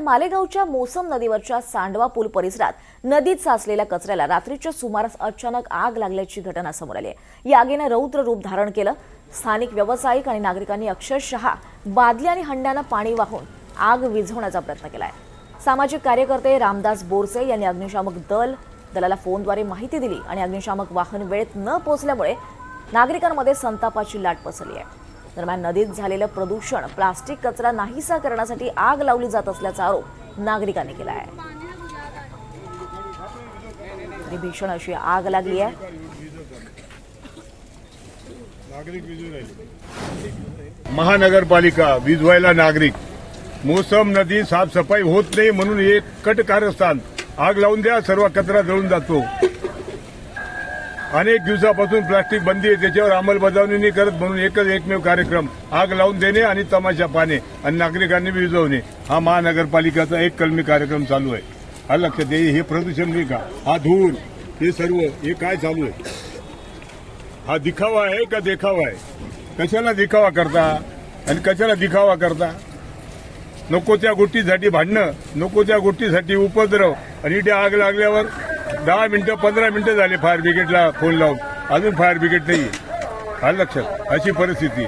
मालेगावच्या मोसम नदीवरच्या सांडवा पूल परिसरात नदीत साचलेल्या कचऱ्याला रात्रीच्या सुमारास अचानक आग लागल्याची घटना समोर आली आहे। या आगीने रौद्र रूप धारण केलं। स्थानिक व्यावसायिक आणि नागरिकांनी अक्षरशः बादली आणि हंड्यानं पाणी वाहून आग विझवण्याचा प्रयत्न केलाय। सामाजिक कार्यकर्ते रामदास बोरसे यांनी अग्निशामक दलाला फोनद्वारे माहिती दिली आणि अग्निशामक वाहन वेळेत न पोहोचल्यामुळे नागरिकांमध्ये संतापाची लाट पसरली आहे। दरम्यान नदीत झालेलं प्रदूषण प्लास्टिक कचरा नाहीसा करण्यासाठी आग लावली जात असल्याचा आरोप नागरिकांनी केला आहे। भीषण अशी आग लागली आहे। महानगरपालिका विझवायला नागरिक मोसम नदी साफसफाई होत नाही म्हणून एक कट कारस्थान आग लावून द्या, सर्व कचरा जळून जातो। अनेक दिवसापासून प्लास्टिक बंदी आहे, त्याच्यावर अंमलबजावणी नाही करत म्हणून एकमेव कार्यक्रम आग लावून देणे आणि तमाशा पाहणे आणि नागरिकांनी विझवणे हा महानगरपालिकेचा एक कलमी कार्यक्रम चालू आहे। हा लक्षात दे, हे प्रदूषण नाही का, हा धूर, हे सर्व हे काय चालू आहे? हा दिखावा आहे का देखावा आहे? कशाला दिखावा करता आणि कशाला दिखावा करता? नको त्या गोष्टीसाठी भांडणं, नको त्या गोष्टीसाठी उपद्रव आणि इथे आग लागल्यावर 10 मिनिटं 15 मिनिटं झाले फायर ब्रिगेडला फोन लावून, अजून फायर ब्रिगेड नाही। हा लक्षात, अशी परिस्थिती।